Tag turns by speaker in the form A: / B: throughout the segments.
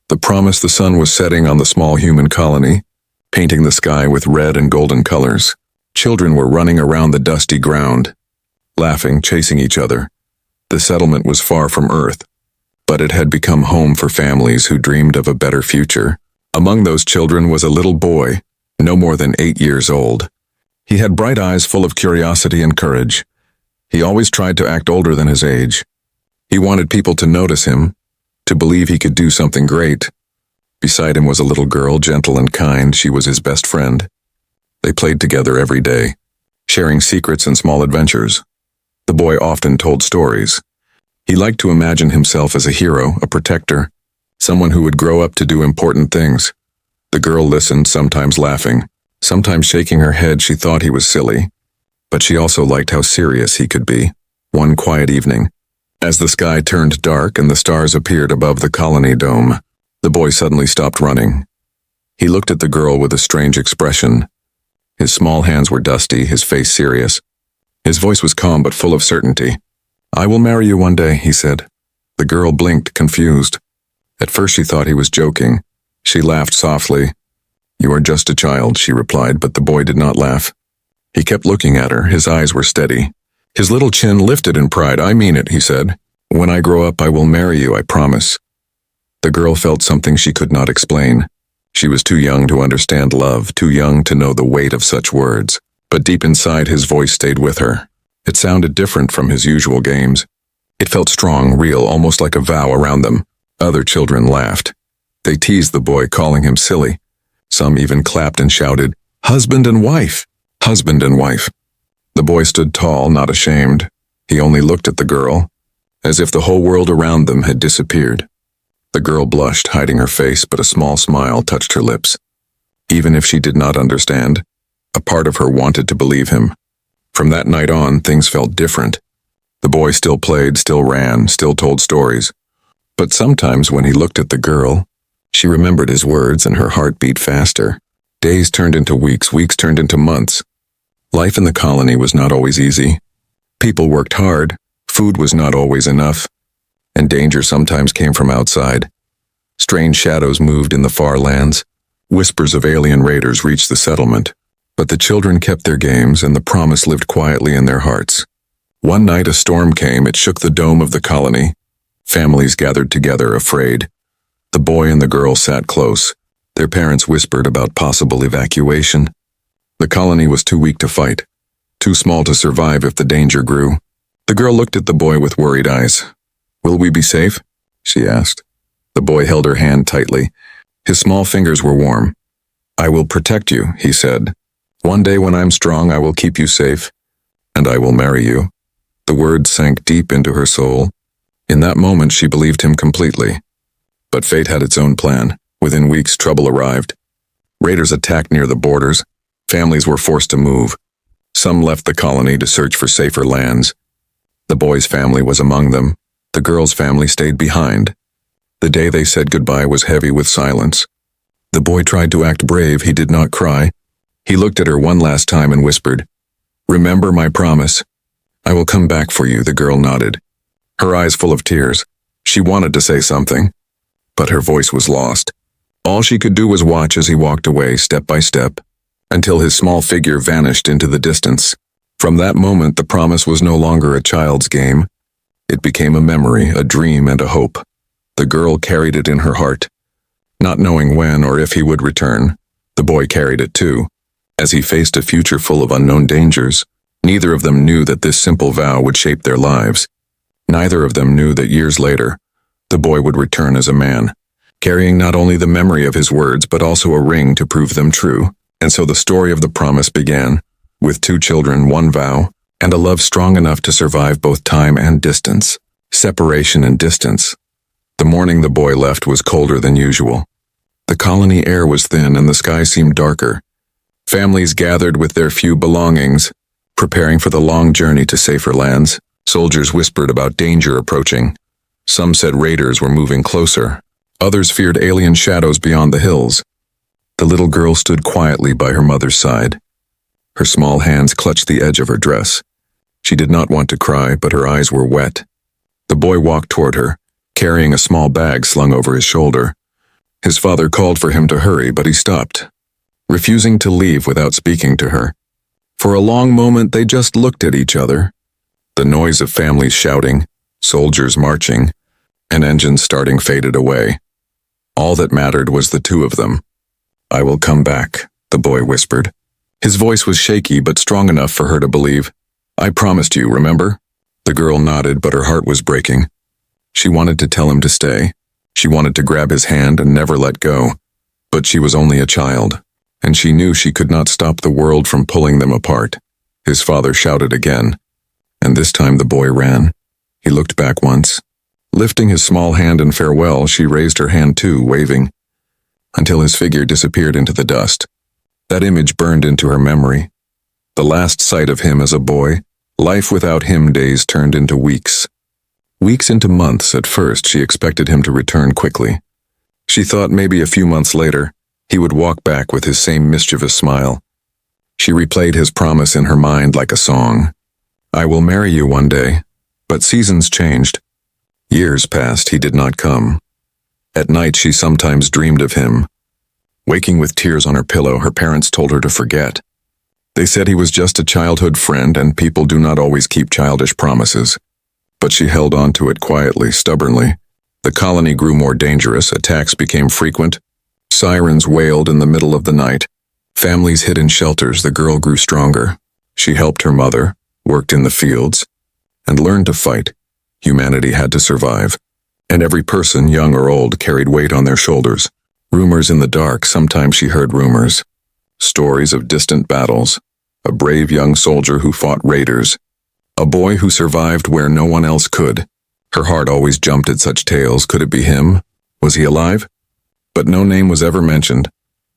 A: The sun was setting on the small human colony, painting the sky with red and golden colors. Children were running around the dusty ground, laughing, chasing each other. The settlement was far from Earth, but it had become home for families who dreamed of a better future. Among those children was a little boy, no more than 8 years old. He had bright eyes full of curiosity and courage. He always tried to act older than his age. He wanted people to notice him, to believe he could do something great. Beside him was a little girl, gentle and kind. She was his best friend. They played together every day, sharing secrets and small adventures. The boy often told stories. He liked to imagine himself as a hero, a protector, someone who would grow up to do important things. The girl listened, sometimes laughing, sometimes shaking her head. She thought he was silly, but she also liked how serious he could be. One quiet evening, as the sky turned dark and the stars appeared above the colony dome, the boy suddenly stopped running. He looked at the girl with a strange expression. His small hands were dusty, his face serious. His voice was calm but full of certainty. "I will marry you one day," he said. The girl blinked, confused. At first she thought he was joking. She laughed softly. "You are just a child," she replied, but the boy did not laugh. He kept looking at her, his eyes were steady. His little chin lifted in pride. "I mean it," he said. "When I grow up, I will marry you, I promise." The girl felt something she could not explain. She was too young to understand love, too young to know the weight of such words. But deep inside, his voice stayed with her. It sounded different from his usual games. It felt strong, real, almost like a vow around them. Other children laughed. They teased the boy, calling him silly. Some even clapped and shouted, "Husband and wife! Husband and wife!" The boy stood tall, not ashamed. He only looked at the girl, as if the whole world around them had disappeared. The girl blushed, hiding her face, but a small smile touched her lips. Even if she did not understand, a part of her wanted to believe him. From that night on, things felt different. The boy still played, still ran, still told stories. But sometimes when he looked at the girl, she remembered his words and her heart beat faster. Days turned into weeks, weeks turned into months. Life in the colony was not always easy. People worked hard, food was not always enough, and danger sometimes came from outside. Strange shadows moved in the far lands. Whispers of alien raiders reached the settlement. But the children kept their games, and the promise lived quietly in their hearts. One night a storm came. It shook the dome of the colony. Families gathered together, afraid. The boy and the girl sat close. Their parents whispered about possible evacuation. The colony was too weak to fight, too small to survive if the danger grew. The girl looked at the boy with worried eyes. "Will we be safe?" she asked. The boy held her hand tightly. His small fingers were warm. "I will protect you," he said. "One day when I'm strong, I will keep you safe, and I will marry you." The words sank deep into her soul. In that moment, she believed him completely. But fate had its own plan. Within weeks, trouble arrived. Raiders attacked near the borders. Families were forced to move. Some left the colony to search for safer lands. The boy's family was among them. The girl's family stayed behind. The day they said goodbye was heavy with silence. The boy tried to act brave. He did not cry. He looked at her one last time and whispered, "Remember my promise. I will come back for you." The girl nodded, her eyes full of tears. She wanted to say something, but her voice was lost. All she could do was watch as he walked away, step by step, until his small figure vanished into the distance. From that moment, the promise was no longer a child's game. It became a memory, a dream, and a hope. The girl carried it in her heart. Not knowing when or if he would return, the boy carried it too. As he faced a future full of unknown dangers, neither of them knew that this simple vow would shape their lives. Neither of them knew that years later, the boy would return as a man, carrying not only the memory of his words but also a ring to prove them true. And so the story of the promise began, with 2 children, 1 vow, and a love strong enough to survive both time and distance. Separation and distance. The morning the boy left was colder than usual. The colony air was thin and the sky seemed darker. Families gathered with their few belongings, preparing for the long journey to safer lands. Soldiers whispered about danger approaching. Some said raiders were moving closer. Others feared alien shadows beyond the hills. The little girl stood quietly by her mother's side. Her small hands clutched the edge of her dress. She did not want to cry, but her eyes were wet. The boy walked toward her, carrying a small bag slung over his shoulder. His father called for him to hurry, but he stopped, refusing to leave without speaking to her. For a long moment they just looked at each other. The noise of families shouting, soldiers marching, and engines starting faded away. All that mattered was the two of them. "I will come back," the boy whispered. His voice was shaky but strong enough for her to believe. "I promised you, remember?" The girl nodded, but her heart was breaking. She wanted to tell him to stay. She wanted to grab his hand and never let go. But she was only a child, and she knew she could not stop the world from pulling them apart. His father shouted again, and this time the boy ran. He looked back once. Lifting his small hand in farewell, she raised her hand too, waving, until his figure disappeared into the dust. That image burned into her memory. The last sight of him as a boy, life without him, days turned into weeks. Weeks into months. At first, she expected him to return quickly. She thought maybe a few months later, he would walk back with his same mischievous smile. She replayed his promise in her mind like a song. "I will marry you one day." But seasons changed. Years passed, he did not come. At night she sometimes dreamed of him. Waking with tears on her pillow, her parents told her to forget. They said he was just a childhood friend, and people do not always keep childish promises. But she held on to it quietly, stubbornly. The colony grew more dangerous, attacks became frequent. Sirens wailed in the middle of the night. Families hid in shelters. The girl grew stronger. She helped her mother, worked in the fields, and learned to fight. Humanity had to survive, and every person, young or old, carried weight on their shoulders. Rumors in the dark. Sometimes she heard rumors. Stories of distant battles, a brave young soldier who fought raiders, a boy who survived where no one else could. Her heart always jumped at such tales. Could it be him? Was he alive? But no name was ever mentioned,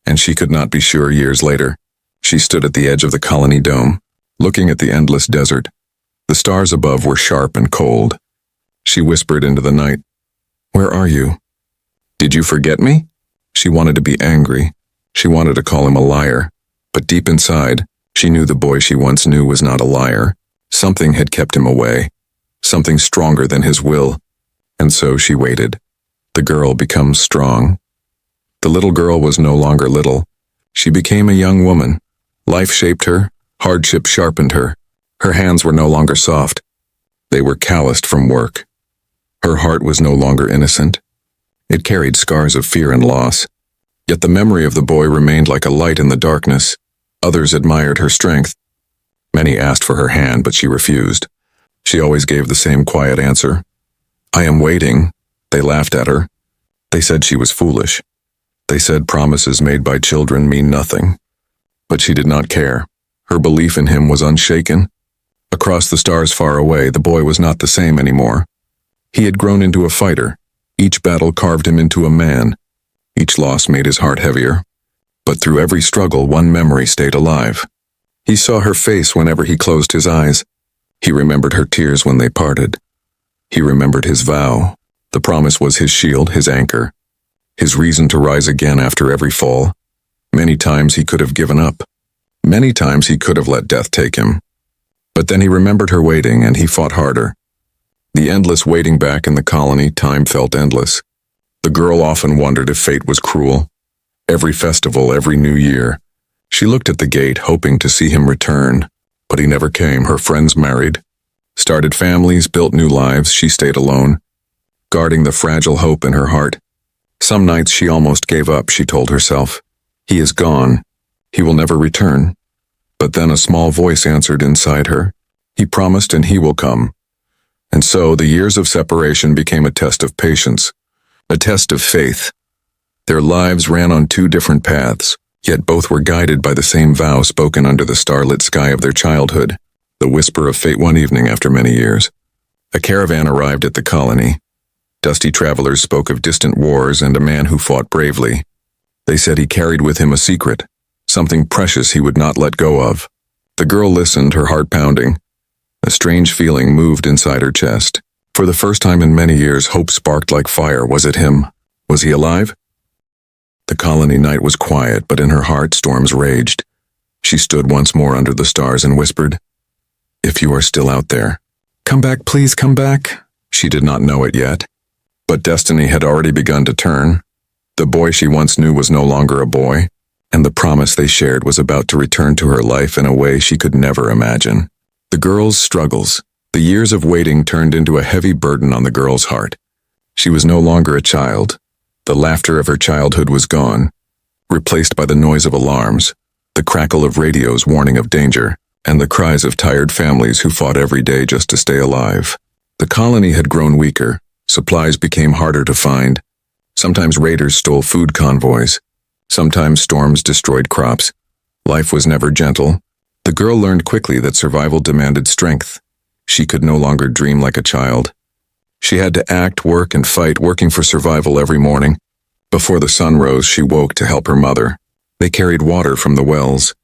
A: and she could not be sure. Years later, she stood at the edge of the colony dome, looking at the endless desert. The stars above were sharp and cold. She whispered into the night, "Where are you? Did you forget me?" She wanted to be angry. She wanted to call him a liar. But deep inside, she knew the boy she once knew was not a liar. Something had kept him away. Something stronger than his will. And so she waited. The girl becomes strong. The little girl was no longer little. She became a young woman. Life shaped her. Hardship sharpened her. Her hands were no longer soft. They were calloused from work. Her heart was no longer innocent. It carried scars of fear and loss. Yet the memory of the boy remained like a light in the darkness. Others admired her strength. Many asked for her hand, but she refused. She always gave the same quiet answer. "I am waiting." They laughed at her. They said she was foolish. They said promises made by children mean nothing. But she did not care. Her belief in him was unshaken. Across the stars far away, the boy was not the same anymore. He had grown into a fighter. Each battle carved him into a man. Each loss made his heart heavier. But through every struggle, one memory stayed alive. He saw her face whenever he closed his eyes. He remembered her tears when they parted. He remembered his vow. The promise was his shield, his anchor, his reason to rise again after every fall. Many times he could have given up. Many times he could have let death take him. But then he remembered her waiting, and he fought harder. The endless waiting back in the colony, time felt endless. The girl often wondered if fate was cruel. Every festival, every new year, she looked at the gate, hoping to see him return. But he never came. Her friends married, started families, built new lives. She stayed alone, guarding the fragile hope in her heart. Some nights she almost gave up. She told herself, "He is gone. He will never return." But then a small voice answered inside her, "He promised, and he will come." And so the years of separation became a test of patience, a test of faith. Their lives ran on two different paths, yet both were guided by the same vow spoken under the starlit sky of their childhood, the whisper of fate. One evening after many years, a caravan arrived at the colony. Dusty travelers spoke of distant wars and a man who fought bravely. They said he carried with him a secret, something precious he would not let go of. The girl listened, her heart pounding. A strange feeling moved inside her chest. For the first time in many years, hope sparked like fire. Was it him? Was he alive? The colony night was quiet, but in her heart storms raged. She stood once more under the stars and whispered, "If you are still out there, come back, please come back." She did not know it yet, but destiny had already begun to turn. The boy she once knew was no longer a boy, and the promise they shared was about to return to her life in a way she could never imagine. The girl's struggles. The years of waiting turned into a heavy burden on the girl's heart. She was no longer a child. The laughter of her childhood was gone, replaced by the noise of alarms, the crackle of radios warning of danger, and the cries of tired families who fought every day just to stay alive. The colony had grown weaker. Supplies became harder to find. Sometimes raiders stole food convoys. Sometimes storms destroyed crops. Life was never gentle. The girl learned quickly that survival demanded strength. She could no longer dream like a child. She had to act, work, and fight, working for survival every morning. Before the sun rose, she woke to help her mother. They carried water from the wells,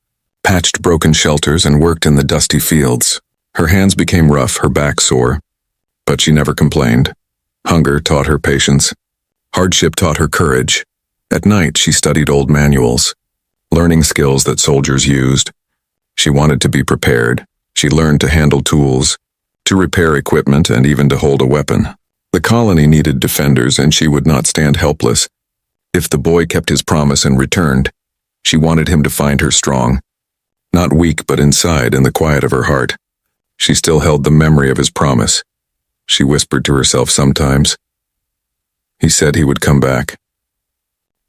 A: patched broken shelters, and worked in the dusty fields. Her hands became rough, her back sore. But she never complained. Hunger taught her patience. Hardship taught her courage. At night, she studied old manuals, learning skills that soldiers used. She wanted to be prepared. She learned to handle tools, to repair equipment, and even to hold a weapon. The colony needed defenders, and she would not stand helpless. If the boy kept his promise and returned, she wanted him to find her strong. Not weak, but inside, in the quiet of her heart. She still held the memory of his promise. She whispered to herself sometimes. He said he would come back.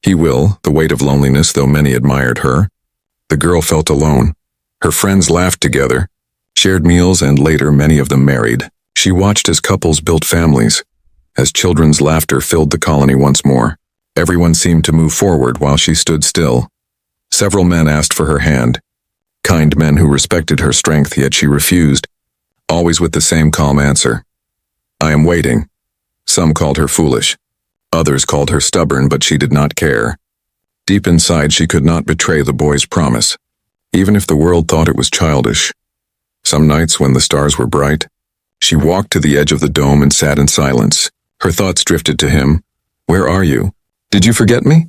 A: He will, the weight of loneliness, though many admired her. The girl felt alone. Her friends laughed together, shared meals, and later many of them married. She watched as couples built families, as children's laughter filled the colony once more. Everyone seemed to move forward while she stood still. Several men asked for her hand, kind men who respected her strength, yet she refused, always with the same calm answer. I am waiting. Some called her foolish. Others called her stubborn, but she did not care. Deep inside, she could not betray the boy's promise, even if the world thought it was childish. Some nights, when the stars were bright, she walked to the edge of the dome and sat in silence. Her thoughts drifted to him. Where are you? Did you forget me?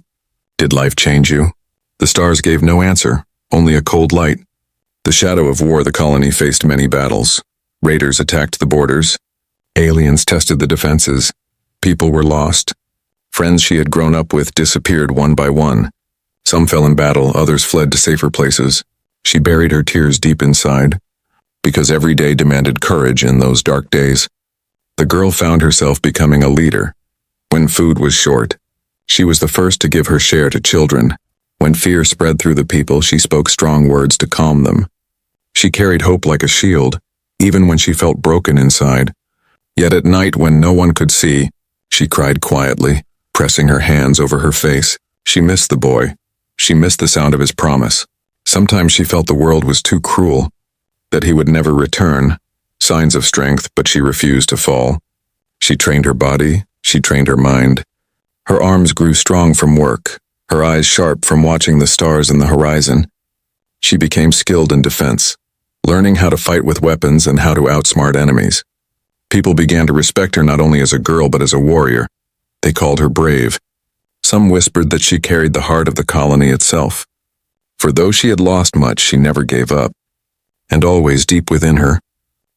A: Did life change you? The stars gave no answer, only a cold light. The shadow of war, the colony faced many battles. Raiders attacked the borders. Aliens tested the defenses. People were lost. Friends she had grown up with disappeared one by one. Some fell in battle, others fled to safer places. She buried her tears deep inside, because every day demanded courage in those dark days. The girl found herself becoming a leader. When food was short, she was the first to give her share to children. When fear spread through the people, she spoke strong words to calm them. She carried hope like a shield, even when she felt broken inside. Yet at night, when no one could see, she cried quietly, pressing her hands over her face. She missed the boy. She missed the sound of his promise. Sometimes she felt the world was too cruel, that he would never return. Signs of strength, but she refused to fall. She trained her body. She trained her mind. Her arms grew strong from work, her eyes sharp from watching the stars in the horizon. She became skilled in defense, learning how to fight with weapons and how to outsmart enemies. People began to respect her not only as a girl but as a warrior. They called her brave. Some whispered that she carried the heart of the colony itself. For though she had lost much, she never gave up. And always deep within her,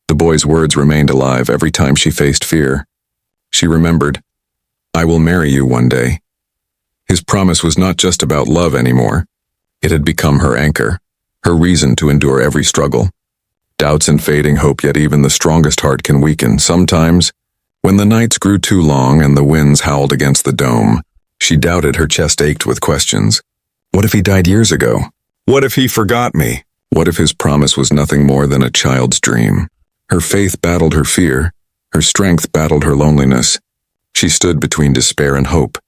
A: the boy's words remained alive every time she faced fear. She remembered, I will marry you one day. His promise was not just about love anymore. It had become her anchor, her reason to endure every struggle. Doubts and fading hope, yet even the strongest heart can weaken. Sometimes, when the nights grew too long and the winds howled against the dome, she doubted. Her chest ached with questions. What if he died years ago? What if he forgot me? What if his promise was nothing more than a child's dream? Her faith battled her fear. Her strength battled her loneliness. She stood between despair and hope,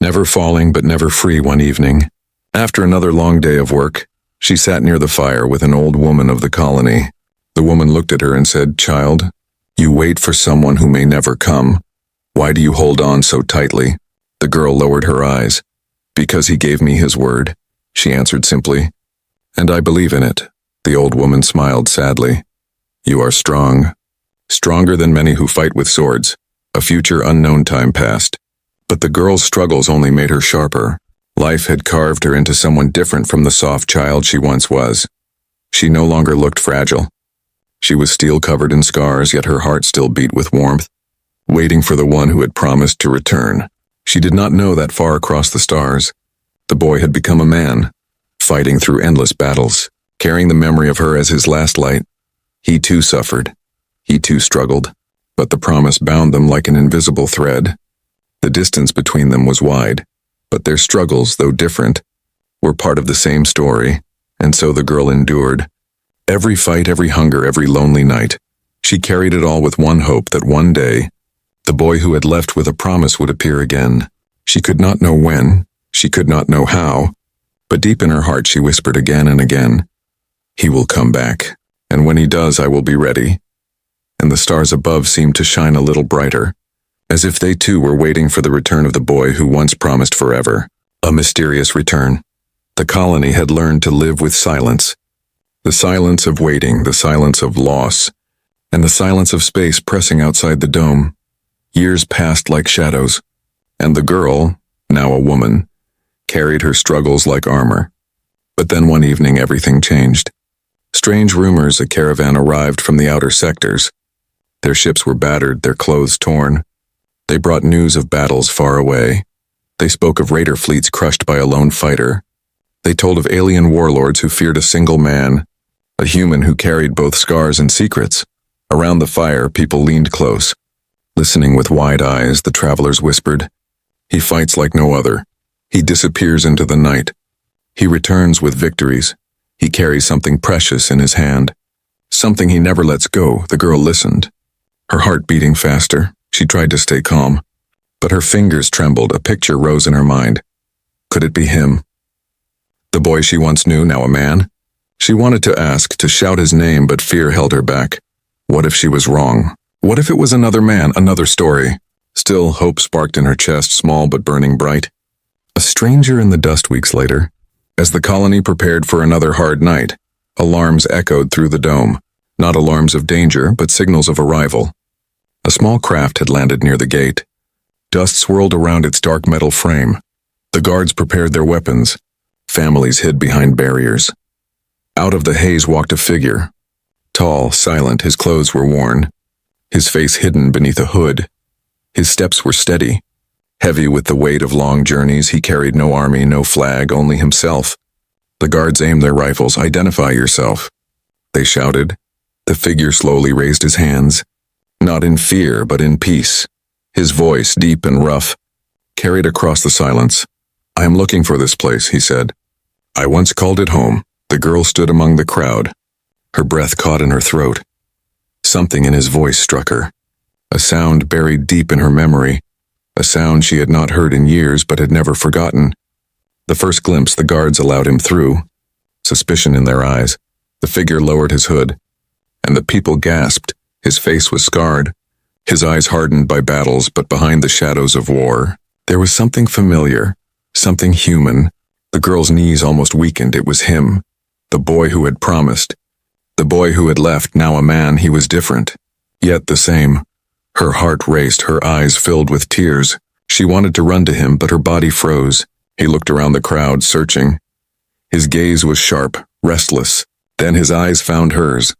A: never falling but never free. One evening, after another long day of work, she sat near the fire with an old woman of the colony. The woman looked at her and said, Child, you wait for someone who may never come. Why do you hold on so tightly? The girl lowered her eyes. Because he gave me his word, she answered simply. And I believe in it. The old woman smiled sadly. You are strong, stronger than many who fight with swords. A future unknown time passed. But the girl's struggles only made her sharper. Life had carved her into someone different from the soft child she once was. She no longer looked fragile. She was steel-covered in scars, yet her heart still beat with warmth, waiting for the one who had promised to return. She did not know that far across the stars, the boy had become a man, fighting through endless battles, carrying the memory of her as his last light. He too suffered. He too struggled, but the promise bound them like an invisible thread. The distance between them was wide, but their struggles, though different, were part of the same story, and so the girl endured. Every fight, every hunger, every lonely night. She carried it all with one hope that one day, the boy who had left with a promise would appear again. She could not know when, she could not know how, but deep in her heart she whispered again and again, "He will come back, and when he does I will be ready." And the stars above seemed to shine a little brighter, as if they too were waiting for the return of the boy who once promised forever. A mysterious return. The colony had learned to live with silence. The silence of waiting, the silence of loss, and the silence of space pressing outside the dome. Years passed like shadows, and the girl, now a woman, carried her struggles like armor. But then one evening everything changed. Strange rumors, a caravan arrived from the outer sectors. Their ships were battered, their clothes torn. They brought news of battles far away. They spoke of raider fleets crushed by a lone fighter. They told of alien warlords who feared a single man, a human who carried both scars and secrets. Around the fire, people leaned close. Listening with wide eyes, the travelers whispered, "He fights like no other. He disappears into the night. He returns with victories. He carries something precious in his hand. Something he never lets go." The girl listened, her heart beating faster. She tried to stay calm, but her fingers trembled. A picture rose in her mind. Could it be him? The boy she once knew, now a man? She wanted to ask, to shout his name, but fear held her back. What if she was wrong? What if it was another man, another story? Still, hope sparked in her chest, small but burning bright. A stranger in the dust weeks later. As the colony prepared for another hard night, alarms echoed through the dome. Not alarms of danger, but signals of arrival. A small craft had landed near the gate. Dust swirled around its dark metal frame. The guards prepared their weapons. Families hid behind barriers. Out of the haze walked a figure. Tall, silent, his clothes were worn, his face hidden beneath a hood. His steps were steady. Heavy with the weight of long journeys, he carried no army, no flag, only himself. The guards aimed their rifles. "Identify yourself," they shouted. The figure slowly raised his hands, not in fear, but in peace. His voice, deep and rough, carried across the silence. "I am looking for this place," he said. "I once called it home." The girl stood among the crowd, her breath caught in her throat. Something in his voice struck her, a sound buried deep in her memory, a sound she had not heard in years but had never forgotten. The first glimpse, the guards allowed him through, suspicion in their eyes. The figure lowered his hood, and the people gasped. His face was scarred, his eyes hardened by battles, but behind the shadows of war, there was something familiar, something human. The girl's knees almost weakened. It was him, the boy who had promised. The boy who had left, now a man. He was different, yet the same. Her heart raced, her eyes filled with tears. She wanted to run to him, but her body froze. He looked around the crowd, searching. His gaze was sharp, restless. Then his eyes found hers.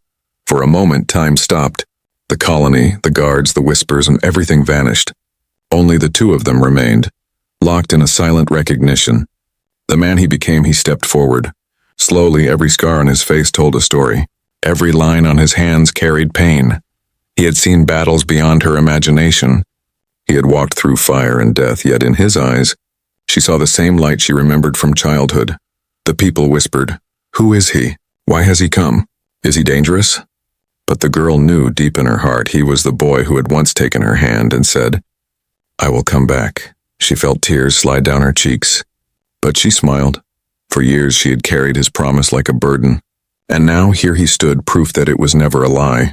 A: For a moment, time stopped. The colony, the guards, the whispers, and everything vanished. Only the two of them remained, locked in a silent recognition. The man he became, he stepped forward. Slowly, every scar on his face told a story. Every line on his hands carried pain. He had seen battles beyond her imagination. He had walked through fire and death, yet in his eyes, she saw the same light she remembered from childhood. The people whispered, "Who is he? Why has he come? Is he dangerous?" But the girl knew deep in her heart he was the boy who had once taken her hand and said, "I will come back." She felt tears slide down her cheeks, but she smiled. For years she had carried his promise like a burden, and now here he stood, proof that it was never a lie.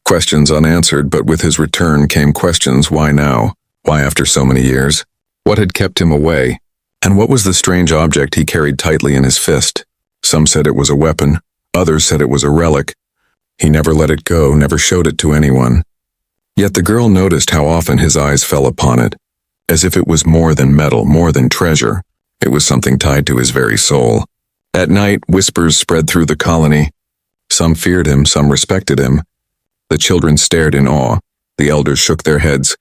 A: Questions unanswered, but with his return came questions. Why now? Why after so many years? What had kept him away? And what was the strange object he carried tightly in his fist? Some said it was a weapon, others said it was a relic. He never let it go, never showed it to anyone. Yet the girl noticed how often his eyes fell upon it, as if it was more than metal, more than treasure. It was something tied to his very soul. At night, whispers spread through the colony. Some feared him, some respected him. The children stared in awe. The elders shook their heads.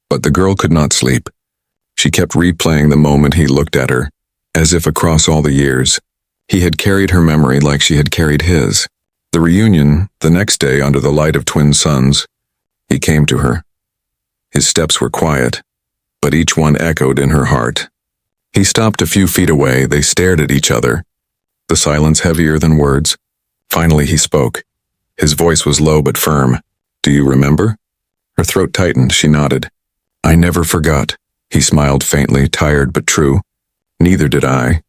A: But the girl could not sleep. She kept replaying the moment he looked at her, as if across all the years, he had carried her memory like she had carried his. The reunion, the next day under the light of twin suns, he came to her. His steps were quiet, but each one echoed in her heart. He stopped a few feet away. They stared at each other, the silence heavier than words. Finally he spoke. His voice was low but firm. "Do you remember?" Her throat tightened. She nodded. "I never forgot." He smiled faintly, tired but true. "Neither did I."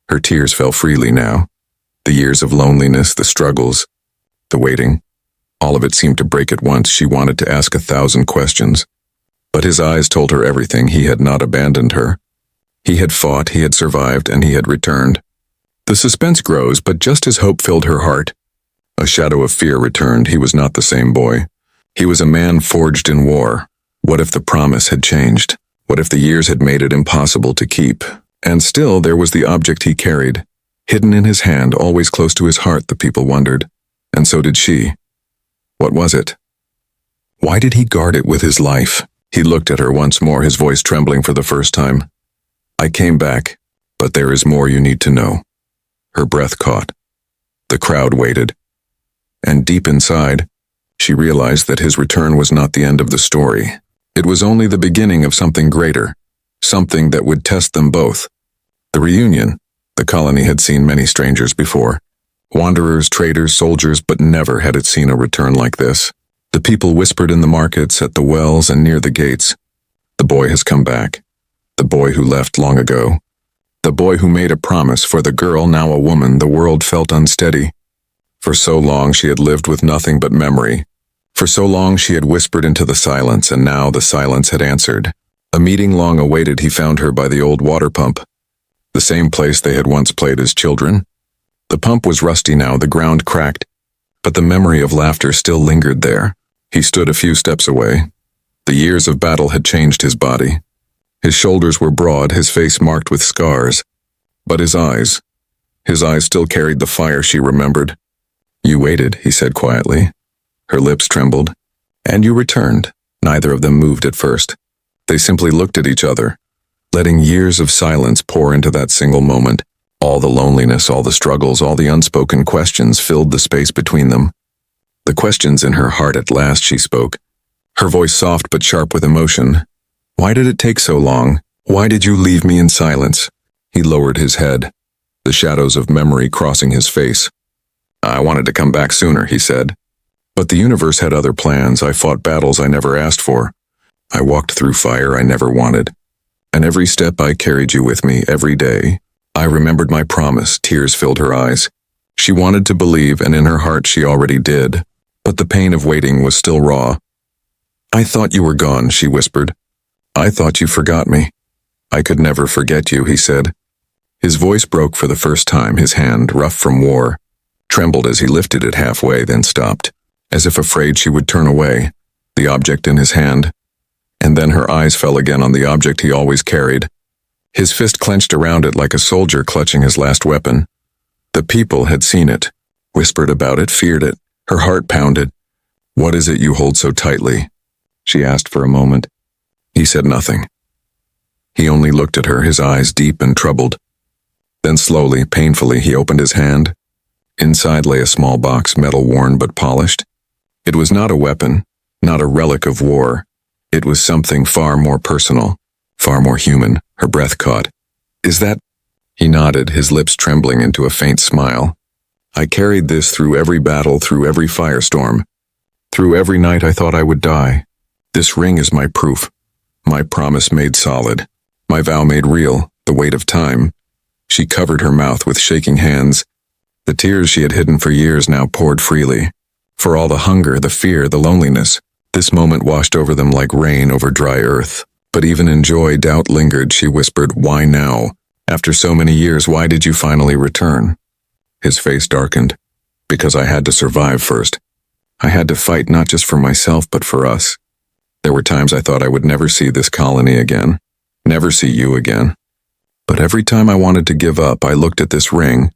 A: Her tears fell freely now. The years of loneliness, the struggles, the waiting, all of it seemed to break at once. She wanted to ask 1,000 questions. But his eyes told her everything. He had not abandoned her. He had fought, he had survived, and he had returned. The suspense grows, but just as hope filled her heart, a shadow of fear returned. He was not the same boy. He was a man forged in war. What if the promise had changed? What if the years had made it impossible to keep? And still there was the object he carried, hidden in his hand, always close to his heart, the people wondered. And so did she. What was it? Why did he guard it with his life? He looked at her once more, his voice trembling for the first time. "I came back, but there is more you need to know." Her breath caught. The crowd waited. And deep inside, she realized that his return was not the end of the story. It was only the beginning of something greater, something that would test them both. The reunion. The colony had seen many strangers before. Wanderers, traders, soldiers, but never had it seen a return like this. The people whispered in the markets, at the wells, and near the gates. The boy has come back. The boy who left long ago. The boy who made a promise. For the girl, now a woman, the world felt unsteady. For so long she had lived with nothing but memory. For so long she had whispered into the silence, and now the silence had answered. A meeting long awaited. He found her by the old water pump, the same place they had once played as children. The pump was rusty now, the ground cracked, but the memory of laughter still lingered there. He stood a few steps away. The years of battle had changed his body. His shoulders were broad, his face marked with scars. But his eyes still carried the fire she remembered. "You waited," he said quietly. Her lips trembled. "And you returned." Neither of them moved at first. They simply looked at each other, letting years of silence pour into that single moment. All the loneliness, all the struggles, all the unspoken questions filled the space between them. The questions in her heart. At last she spoke, her voice soft but sharp with emotion. "Why did it take so long? Why did you leave me in silence?" He lowered his head, the shadows of memory crossing his face. "I wanted to come back sooner," he said. "But the universe had other plans. I fought battles I never asked for. I walked through fire I never wanted. And every step I carried you with me, every day. I remembered my promise." Tears filled her eyes. She wanted to believe, and in her heart she already did. But the pain of waiting was still raw. "I thought you were gone," she whispered. "I thought you forgot me." "I could never forget you," he said. His voice broke for the first time. His hand, rough from war, trembled as he lifted it halfway, then stopped, as if afraid she would turn away, the object in his hand. And then her eyes fell again on the object he always carried. His fist clenched around it like a soldier clutching his last weapon. The people had seen it, whispered about it, feared it. Her heart pounded. "What is it you hold so tightly?" she asked for a moment. He said nothing. He only looked at her, his eyes deep and troubled. Then slowly, painfully, he opened his hand. Inside lay a small box, metal worn but polished. It was not a weapon, not a relic of war. It was something far more personal, far more human. Her breath caught. "Is that—" He nodded, his lips trembling into a faint smile. "I carried this through every battle, through every firestorm, through every night I thought I would die. This ring is my proof, my promise made solid, my vow made real, the weight of time." She covered her mouth with shaking hands. The tears she had hidden for years now poured freely. For all the hunger, the fear, the loneliness, this moment washed over them like rain over dry earth. But even in joy, doubt lingered. She whispered, "Why now? After so many years, why did you finally return?" His face darkened. "Because I had to survive first. I had to fight not just for myself, but for us. There were times I thought I would never see this colony again, never see you again. But every time I wanted to give up, I looked at this ring,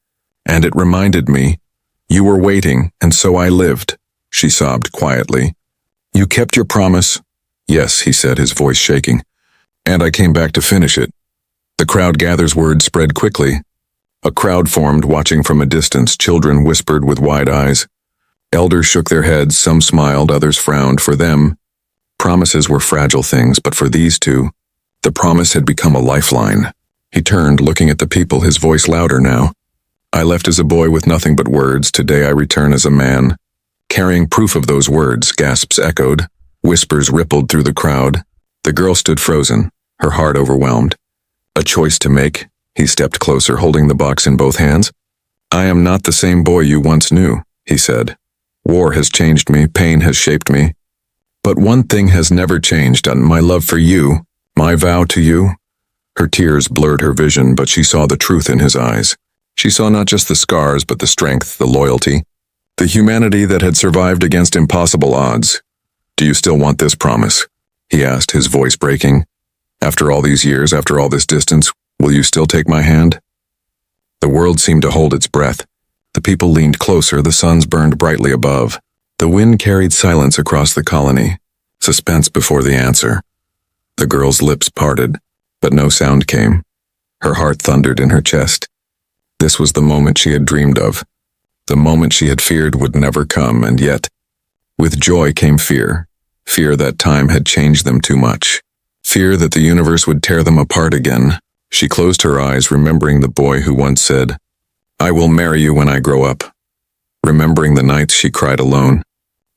A: and it reminded me, you were waiting, and so I lived." She sobbed quietly. "You kept your promise?" "Yes," he said, his voice shaking. And I came back to finish it. The crowd gathers, word spread quickly. A crowd formed, watching from a distance. Children whispered with wide eyes. Elders shook their heads, some smiled, others frowned. For them, promises were fragile things, but for these two, the promise had become a lifeline. He turned, looking at the people, his voice louder now. I left as a boy with nothing but words. Today I return as a man. Carrying proof of those words, gasps echoed. Whispers rippled through the crowd. The girl stood frozen, her heart overwhelmed. A choice to make. He stepped closer, holding the box in both hands. I am not the same boy you once knew, he said. War has changed me, pain has shaped me. But one thing has never changed, my love for you, my vow to you. Her tears blurred her vision, but she saw the truth in his eyes. She saw not just the scars, but the strength, the loyalty, the humanity that had survived against impossible odds. Do you still want this promise? He asked, his voice breaking. After all these years, after all this distance, will you still take my hand? The world seemed to hold its breath. The people leaned closer, the suns burned brightly above. The wind carried silence across the colony, suspense before the answer. The girl's lips parted, but no sound came. Her heart thundered in her chest. This was the moment she had dreamed of. The moment she had feared would never come, and yet, with joy came fear. Fear that time had changed them too much. Fear that the universe would tear them apart again. She closed her eyes, remembering the boy who once said, I will marry you when I grow up. Remembering the nights she cried alone.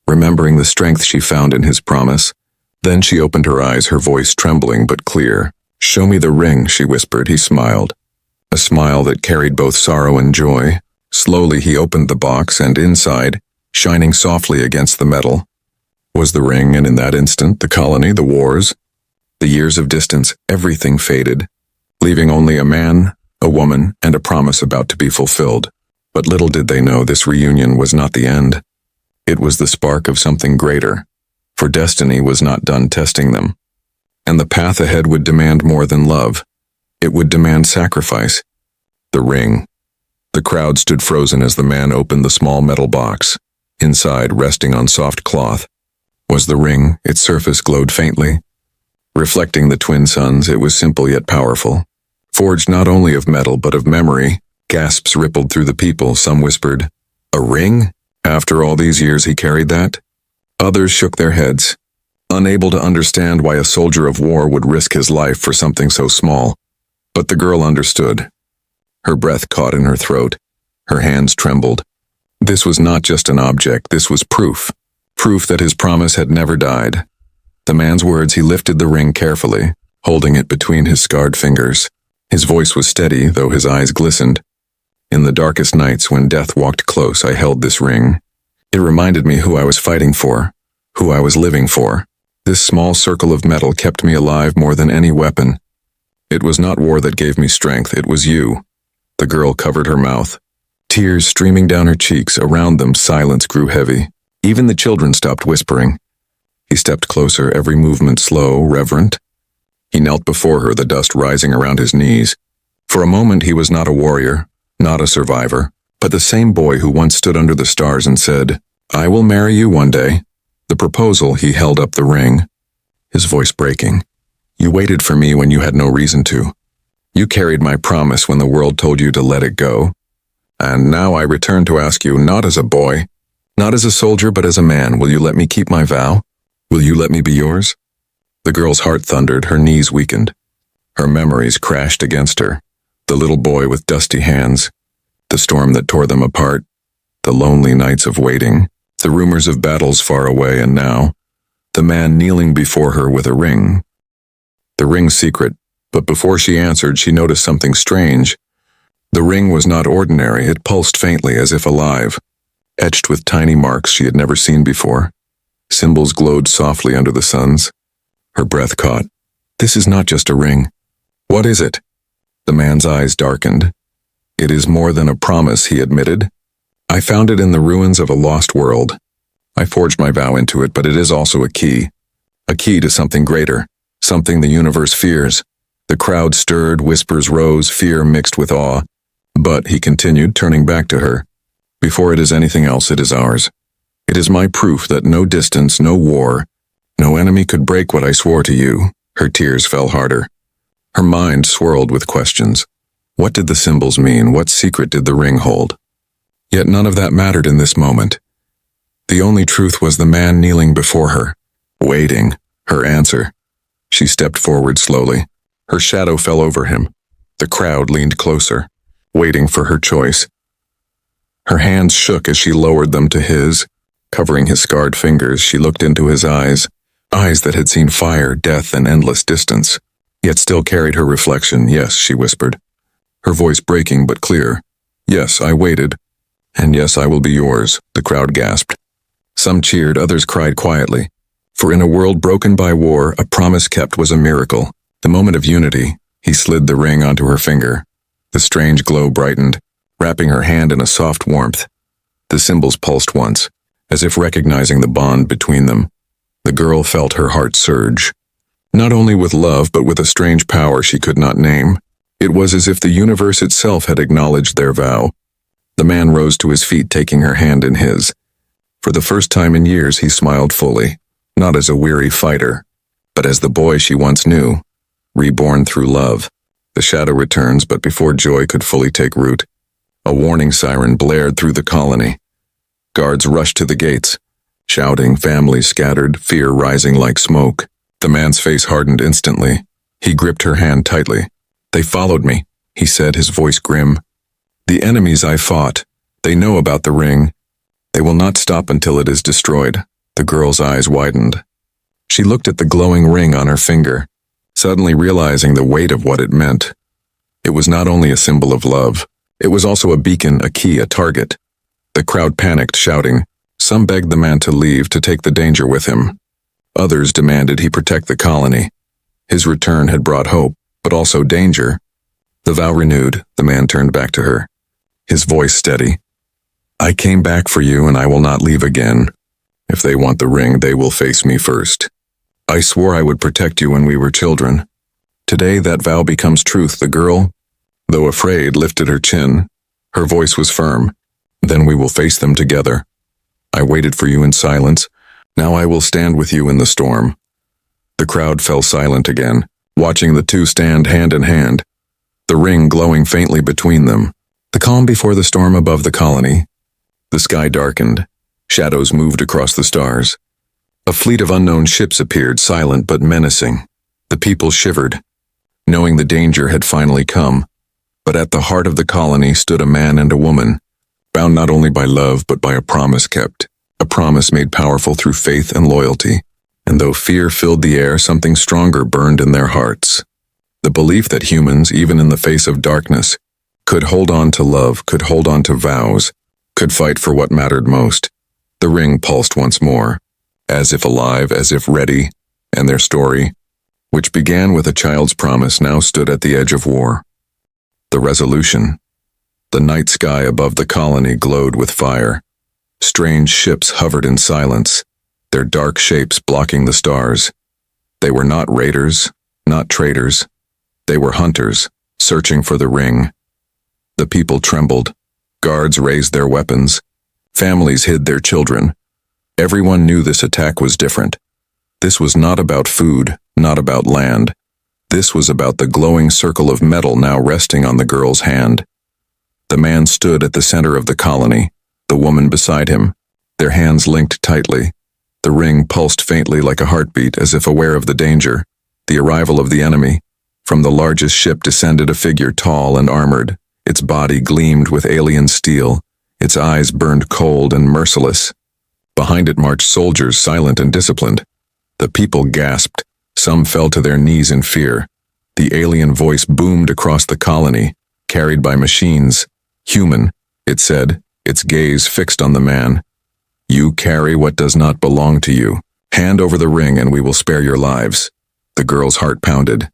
A: Remembering the strength she found in his promise. Then she opened her eyes, her voice trembling but clear. Show me the ring, she whispered. He smiled. A smile that carried both sorrow and joy. Slowly he opened the box, and inside, shining softly against the metal, was the ring, and in that instant, the colony, the wars, the years of distance, everything faded, leaving only a man, a woman, and a promise about to be fulfilled. But little did they know this reunion was not the end. It was the spark of something greater, for destiny was not done testing them. And the path ahead would demand more than love. It would demand sacrifice. The ring. The crowd stood frozen as the man opened the small metal box. Inside, resting on soft cloth, was the ring. Its surface glowed faintly. Reflecting the twin suns, it was simple yet powerful. Forged not only of metal but of memory. Gasps rippled through the people. Some whispered, a ring? After all these years he carried that? Others shook their heads, unable to understand why a soldier of war would risk his life for something so small. But the girl understood. Her breath caught in her throat. Her hands trembled. This was not just an object, this was proof. Proof that his promise had never died. The man's words, he lifted the ring carefully, holding it between his scarred fingers. His voice was steady, though his eyes glistened. In the darkest nights when death walked close, I held this ring. It reminded me who I was fighting for, who I was living for. This small circle of metal kept me alive more than any weapon. It was not war that gave me strength, it was you. The girl covered her mouth. Tears streaming down her cheeks, around them silence grew heavy. Even the children stopped whispering. He stepped closer, every movement slow, reverent. He knelt before her, the dust rising around his knees. For a moment he was not a warrior, not a survivor, but the same boy who once stood under the stars and said, I will marry you one day. The proposal, he held up the ring, his voice breaking. You waited for me when you had no reason to. You carried my promise when the world told you to let it go. And now I return to ask you, not as a boy, not as a soldier, but as a man, will you let me keep my vow? Will you let me be yours? The girl's heart thundered, her knees weakened. Her memories crashed against her. The little boy with dusty hands, the storm that tore them apart, the lonely nights of waiting, the rumors of battles far away, and now, the man kneeling before her with a ring. The ring's secret, but before she answered, she noticed something strange. The ring was not ordinary, it pulsed faintly as if alive, etched with tiny marks she had never seen before. Symbols glowed softly under the suns. Her breath caught. This is not just a ring. What is it? The man's eyes darkened. It is more than a promise, he admitted. I found it in the ruins of a lost world. I forged my vow into it, but it is also a key to something greater, something the universe fears. The crowd stirred, whispers rose, fear mixed with awe. But, he continued, turning back to her, before it is anything else, it is ours. It is my proof that no distance, no war, no enemy could break what I swore to you. Her tears fell harder. Her mind swirled with questions. What did the symbols mean? What secret did the ring hold? Yet none of that mattered in this moment. The only truth was the man kneeling before her, waiting, her answer. She stepped forward slowly. Her shadow fell over him. The crowd leaned closer, waiting for her choice. Her hands shook as she lowered them to his. Covering his scarred fingers, she looked into his eyes, eyes that had seen fire, death, and endless distance, yet still carried her reflection. Yes, she whispered, her voice breaking but clear. Yes, I waited. And yes, I will be yours, the crowd gasped. Some cheered, others cried quietly. For in a world broken by war, a promise kept was a miracle. The moment of unity, he slid the ring onto her finger. The strange glow brightened, wrapping her hand in a soft warmth. The symbols pulsed once, as if recognizing the bond between them. The girl felt her heart surge. Not only with love, but with a strange power she could not name. It was as if the universe itself had acknowledged their vow. The man rose to his feet, taking her hand in his. For the first time in years, he smiled fully, not as a weary fighter, but as the boy she once knew, reborn through love. The shadow returns, but before joy could fully take root, a warning siren blared through the colony. Guards rushed to the gates, shouting, families scattered, fear rising like smoke. The man's face hardened instantly. He gripped her hand tightly. They followed me, he said, his voice grim. The enemies I fought, they know about the ring. They will not stop until it is destroyed. The girl's eyes widened. She looked at the glowing ring on her finger, suddenly realizing the weight of what it meant. It was not only a symbol of love, it was also a beacon, a key, a target. The crowd panicked, shouting. Some begged the man to leave, to take the danger with him. Others demanded he protect the colony. His return had brought hope, but also danger. The vow renewed, the man turned back to her, his voice steady. I came back for you, and I will not leave again. If they want the ring, they will face me first. I swore I would protect you when we were children. Today that vow becomes truth. The girl, though afraid, lifted her chin. Her voice was firm. Then we will face them together. I waited for you in silence. Now I will stand with you in the storm. The crowd fell silent again, watching the two stand hand in hand, the ring glowing faintly between them. The calm before the storm above the colony. The sky darkened. Shadows moved across the stars. A fleet of unknown ships appeared, silent but menacing. The people shivered, knowing the danger had finally come. But at the heart of the colony stood a man and a woman, bound not only by love but by a promise kept, a promise made powerful through faith and loyalty. And though fear filled the air, something stronger burned in their hearts. The belief that humans, even in the face of darkness, could hold on to love, could hold on to vows, could fight for what mattered most. The ring pulsed once more, as if alive, as if ready, and their story, which began with a child's promise, now stood at the edge of war. The resolution. The night sky above the colony glowed with fire. Strange ships hovered in silence, their dark shapes blocking the stars. They were not raiders, not traitors. They were hunters, searching for the ring. The people trembled. Guards raised their weapons. Families hid their children. Everyone knew this attack was different. This was not about food, not about land. This was about the glowing circle of metal now resting on the girl's hand. The man stood at the center of the colony, the woman beside him, their hands linked tightly. The ring pulsed faintly like a heartbeat, as if aware of the danger, the arrival of the enemy. From the largest ship descended a figure tall and armored. Its body gleamed with alien steel. Its eyes burned cold and merciless. Behind it marched soldiers, silent and disciplined. The people gasped. Some fell to their knees in fear. The alien voice boomed across the colony, carried by machines. Human, it said, its gaze fixed on the man. You carry what does not belong to you. Hand over the ring and we will spare your lives. The girl's heart pounded.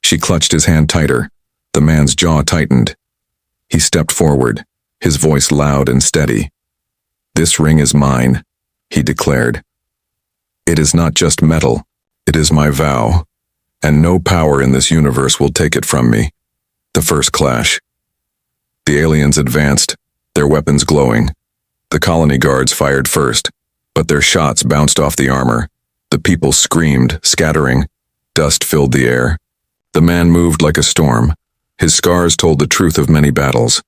A: She clutched his hand tighter. The man's jaw tightened. He stepped forward, his voice loud and steady. This ring is mine, he declared. It is not just metal, it is my vow, and no power in this universe will take it from me. The first clash. The aliens advanced, their weapons glowing. The colony guards fired first, but their shots bounced off the armor. The people screamed, scattering. Dust filled the air. The man moved like a storm. His scars told the truth of many battles.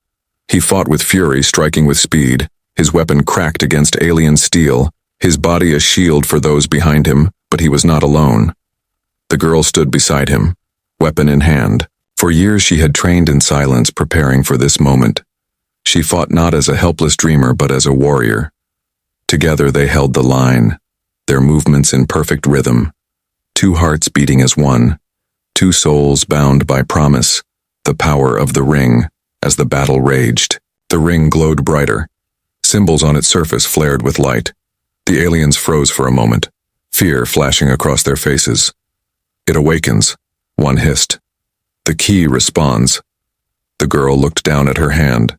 A: He fought with fury, striking with speed. His weapon cracked against alien steel, his body a shield for those behind him, but he was not alone. The girl stood beside him, weapon in hand. For years she had trained in silence, preparing for this moment. She fought not as a helpless dreamer, but as a warrior. Together they held the line, their movements in perfect rhythm. Two hearts beating as one, two souls bound by promise, the power of the ring. As the battle raged, the ring glowed brighter. Symbols on its surface flared with light. The aliens froze for a moment, fear flashing across their faces. It awakens, one hissed. The key responds. The girl looked down at her hand.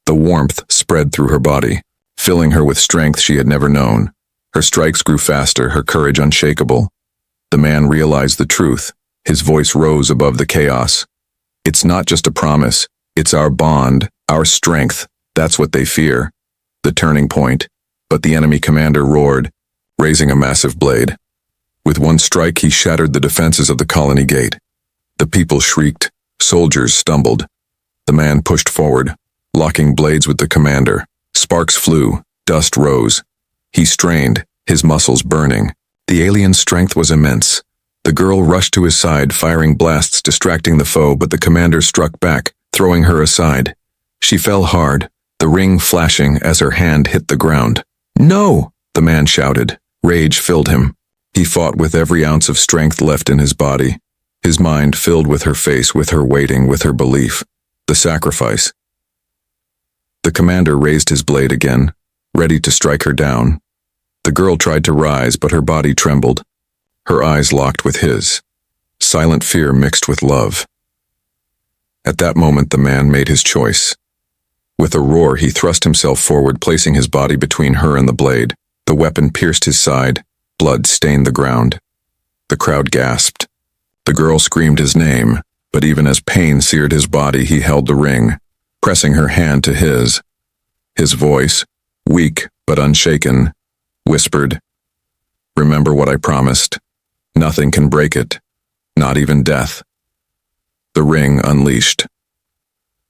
A: The warmth spread through her body, filling her with strength she had never known. Her strikes grew faster, her courage unshakable. The man realized the truth. His voice rose above the chaos. It's not just a promise. It's our bond, our strength. That's what they fear. The turning point. But the enemy commander roared, raising a massive blade. With one strike, he shattered the defenses of the colony gate. The people shrieked. Soldiers stumbled. The man pushed forward, locking blades with the commander. Sparks flew. Dust rose. He strained, his muscles burning. The alien's strength was immense. The girl rushed to his side, firing blasts, distracting the foe, but the commander struck back, throwing her aside. She fell hard, the ring flashing as her hand hit the ground. "No!" the man shouted. Rage filled him. He fought with every ounce of strength left in his body. His mind filled with her face, with her waiting, with her belief. The sacrifice. The commander raised his blade again, ready to strike her down. The girl tried to rise, but her body trembled. Her eyes locked with his. Silent fear mixed with love. At that moment, the man made his choice. With a roar, he thrust himself forward, placing his body between her and the blade. The weapon pierced his side. Blood stained the ground. The crowd gasped. The girl screamed his name, but even as pain seared his body, he held the ring, pressing her hand to his. His voice, weak but unshaken, whispered, "Remember what I promised. Nothing can break it, not even death." The ring unleashed.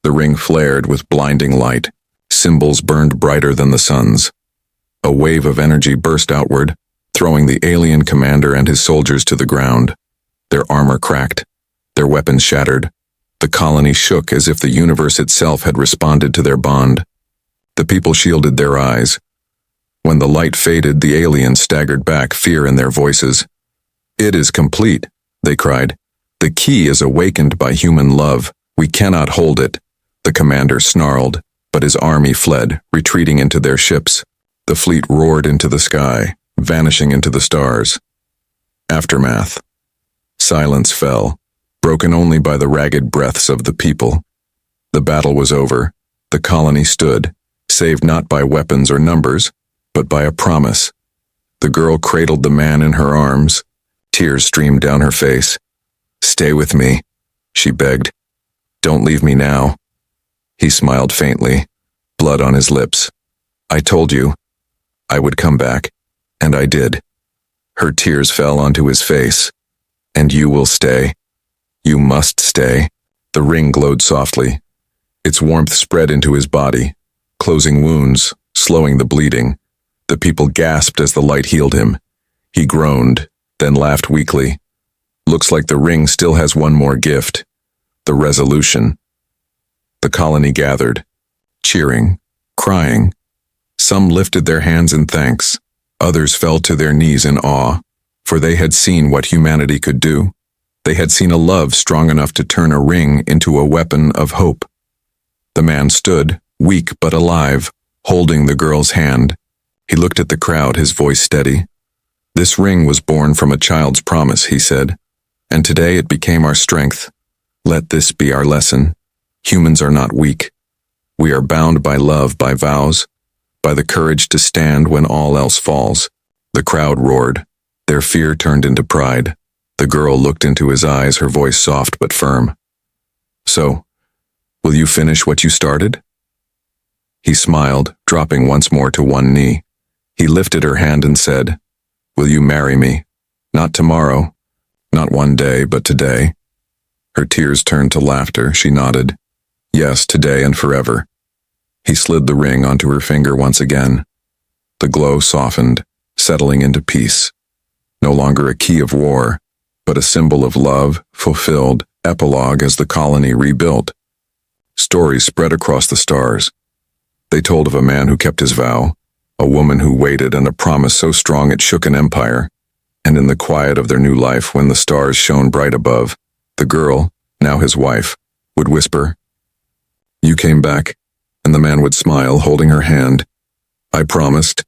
A: The ring flared with blinding light. Symbols burned brighter than the suns. A wave of energy burst outward, throwing the alien commander and his soldiers to the ground. Their armor cracked, their weapons shattered. The colony shook as if the universe itself had responded to their bond. The people shielded their eyes. When the light faded, the aliens staggered back, fear in their voices. "It is complete," they cried. "The key is awakened by human love. We cannot hold it." The commander snarled, but his army fled, retreating into their ships. The fleet roared into the sky, vanishing into the stars. Aftermath. Silence fell, broken only by the ragged breaths of the people. The battle was over. The colony stood, saved not by weapons or numbers, but by a promise. The girl cradled the man in her arms. Tears streamed down her face. "Stay with me," she begged. "Don't leave me now." He smiled faintly, blood on his lips. "I told you I would come back, and I did." Her tears fell onto his face. "And you will stay. You must stay." The ring glowed softly. Its warmth spread into his body, closing wounds, slowing the bleeding. The people gasped as the light healed him. He groaned, then laughed weakly. "Looks like the ring still has one more gift. The resolution." The colony gathered, cheering, crying. Some lifted their hands in thanks. Others fell to their knees in awe, for they had seen what humanity could do. They had seen a love strong enough to turn a ring into a weapon of hope. The man stood, weak but alive, holding the girl's hand. He looked at the crowd, his voice steady. "This ring was born from a child's promise," he said, "and today it became our strength. Let this be our lesson. Humans are not weak. We are bound by love, by vows, by the courage to stand when all else falls." The crowd roared. Their fear turned into pride. The girl looked into his eyes, her voice soft but firm. "So, will you finish what you started?" He smiled, dropping once more to one knee. He lifted her hand and said, "Will you marry me? Not tomorrow, Not one day, but today. Her tears turned to laughter. She nodded. Yes, today and forever. He slid the ring onto her finger once again. The glow softened, settling into peace. No longer a key of war, but a symbol of love, fulfilled, epilogue as the colony rebuilt. Stories spread across the stars. They told of a man who kept his vow, a woman who waited, and a promise so strong it shook an empire. And in the quiet of their new life, when the stars shone bright above, the girl, now his wife, would whisper, "You came back," and the man would smile, holding her hand. "I promised,